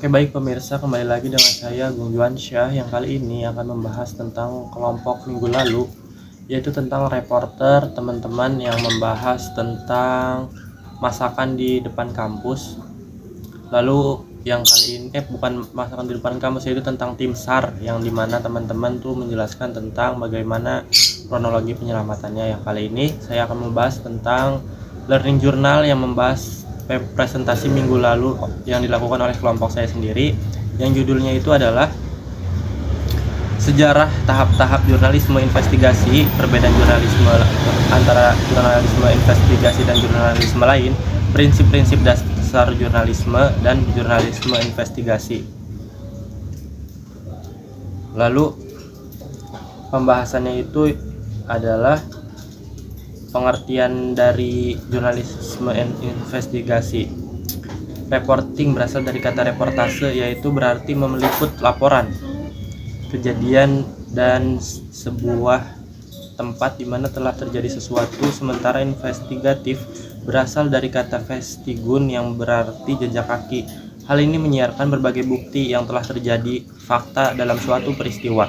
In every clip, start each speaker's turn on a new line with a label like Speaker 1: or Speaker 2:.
Speaker 1: Oke baik pemirsa, kembali lagi dengan saya Gung Juansyah yang kali ini akan membahas tentang kelompok minggu lalu, yaitu tentang reporter teman-teman yang membahas tentang masakan di depan kampus. Lalu yang kali ini bukan masakan di depan kampus, yaitu tentang tim SAR, yang dimana teman-teman tuh menjelaskan tentang bagaimana kronologi penyelamatannya. Yang kali ini saya akan membahas tentang learning journal yang membahas presentasi minggu lalu yang dilakukan oleh kelompok saya sendiri, yang judulnya itu adalah sejarah tahap-tahap jurnalisme investigasi, perbedaan jurnalisme antara jurnalisme investigasi dan jurnalisme lain, prinsip-prinsip dasar jurnalisme dan jurnalisme investigasi. Lalu pembahasannya itu adalah pengertian dari jurnalisme investigasi. Reporting berasal dari kata reportase, yaitu berarti meliput laporan kejadian dan sebuah tempat di mana telah terjadi sesuatu, sementara investigatif berasal dari kata vestigun yang berarti jejak kaki. Hal ini menyiarkan berbagai bukti yang telah terjadi fakta dalam suatu peristiwa.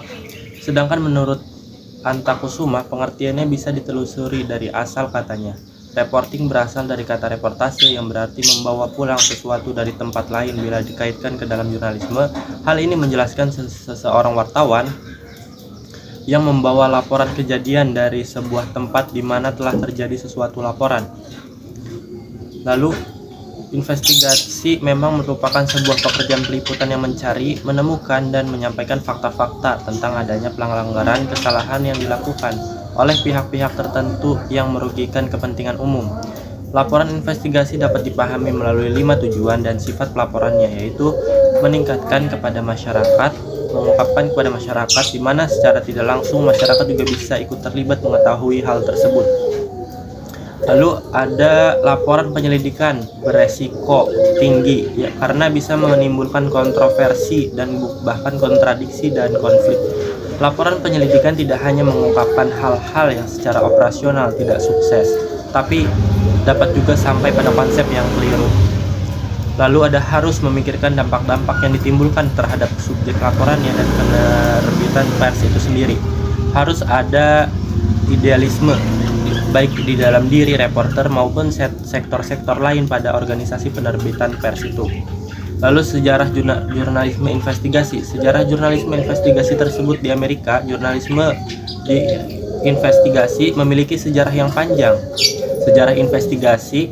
Speaker 1: Sedangkan menurut Antakusuma, pengertiannya bisa ditelusuri dari asal katanya. Reporting berasal dari kata reportase yang berarti membawa pulang sesuatu dari tempat lain bila dikaitkan ke dalam jurnalisme. Hal ini menjelaskan seseorang wartawan yang membawa laporan kejadian dari sebuah tempat di mana telah terjadi sesuatu laporan. Lalu investigasi memang merupakan sebuah pekerjaan peliputan yang mencari, menemukan, dan menyampaikan fakta-fakta tentang adanya pelanggaran kesalahan yang dilakukan oleh pihak-pihak tertentu yang merugikan kepentingan umum. Laporan investigasi dapat dipahami melalui 5 tujuan dan sifat pelaporannya, yaitu meningkatkan kepada masyarakat, mengungkapkan kepada masyarakat, di mana secara tidak langsung masyarakat juga bisa ikut terlibat mengetahui hal tersebut. Lalu ada laporan penyelidikan beresiko tinggi, ya, karena bisa menimbulkan kontroversi dan bahkan kontradiksi dan konflik. Laporan penyelidikan tidak hanya mengungkapkan hal-hal yang secara operasional tidak sukses, tapi dapat juga sampai pada konsep yang keliru. Lalu ada harus memikirkan dampak-dampak yang ditimbulkan terhadap subjek laporannya dan penerbitan pers itu sendiri. Harus ada idealisme baik di dalam diri reporter maupun sektor-sektor lain pada organisasi penerbitan pers itu. Lalu sejarah jurnalisme investigasi. Sejarah jurnalisme investigasi tersebut di Amerika, jurnalisme di investigasi memiliki sejarah yang panjang. Sejarah investigasi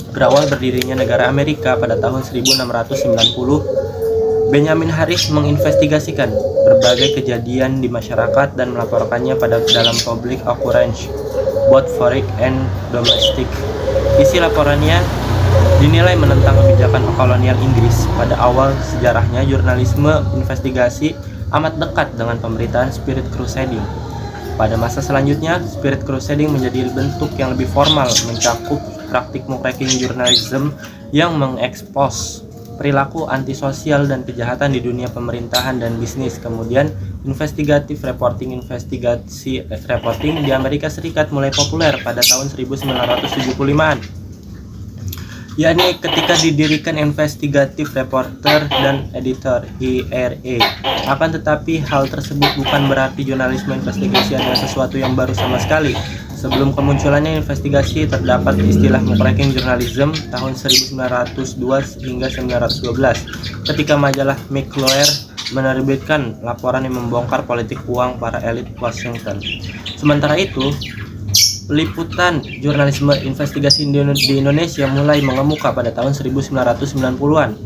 Speaker 1: berawal berdirinya negara Amerika pada tahun 1690. Benjamin Harris menginvestigasikan berbagai kejadian di masyarakat dan melaporkannya dalam public occurrence, both foreign and domestic. Isi laporannya dinilai menentang kebijakan kolonial Inggris. Pada awal sejarahnya, jurnalisme investigasi amat dekat dengan pemberitaan spirit crusading. Pada masa selanjutnya, spirit crusading menjadi bentuk yang lebih formal, mencakup praktik muckraking journalism yang mengekspos perilaku antisosial dan kejahatan di dunia pemerintahan dan bisnis. Kemudian investigatif reporting di Amerika Serikat mulai populer pada tahun 1975-an, yakni ketika didirikan Investigative Reporter dan Editor (IRA). Akan tetapi hal tersebut bukan berarti jurnalisme investigasi adalah sesuatu yang baru sama sekali. Sebelum kemunculannya investigasi, terdapat istilah muckraking journalism tahun 1902 hingga 1912 ketika majalah McClure menerbitkan laporan yang membongkar politik uang para elit Washington. Sementara itu, peliputan jurnalisme investigasi di Indonesia mulai mengemuka pada tahun 1990-an.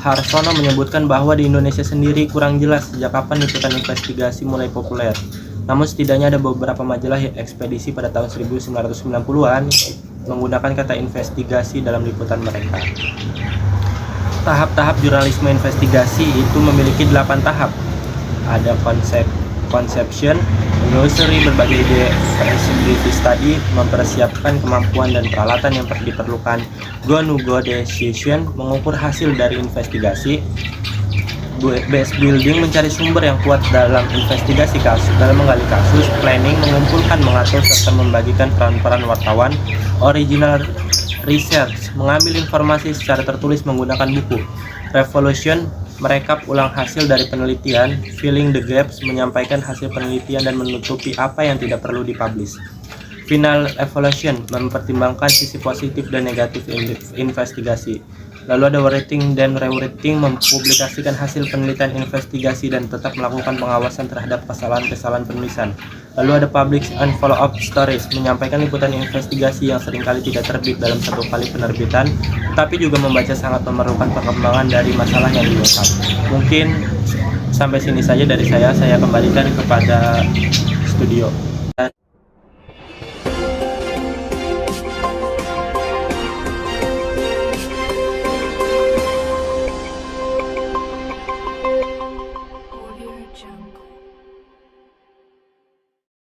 Speaker 1: Harsono menyebutkan bahwa di Indonesia sendiri kurang jelas sejak kapan liputan investigasi mulai populer. Namun setidaknya ada beberapa majalah ekspedisi pada tahun 1990-an menggunakan kata investigasi dalam liputan mereka. Tahap-tahap jurnalisme investigasi itu memiliki 8 tahap. Ada conception, menelusuri berbagai ide, feasibility study, mempersiapkan kemampuan dan peralatan yang diperlukan, go-no-go decision, mengukur hasil dari investigasi, base building, mencari sumber yang kuat dalam investigasi kasus, dalam menggali kasus, planning, mengumpulkan, mengatur, serta membagikan peran-peran wartawan, original research, mengambil informasi secara tertulis menggunakan buku, Revolution, merekap ulang hasil dari penelitian. Filling the gaps, menyampaikan hasil penelitian dan menutupi apa yang tidak perlu dipublish. Final evaluation, mempertimbangkan sisi positif dan negatif investigasi. Lalu ada rating dan rewriting, mempublikasikan hasil penelitian investigasi dan tetap melakukan pengawasan terhadap kesalahan-kesalahan penulisan. Lalu ada publish and follow-up stories, menyampaikan liputan investigasi yang seringkali tidak terbit dalam satu kali penerbitan, tapi juga membaca sangat memerlukan perkembangan dari masalah yang diungkap. Mungkin sampai sini saja dari saya kembalikan kepada studio.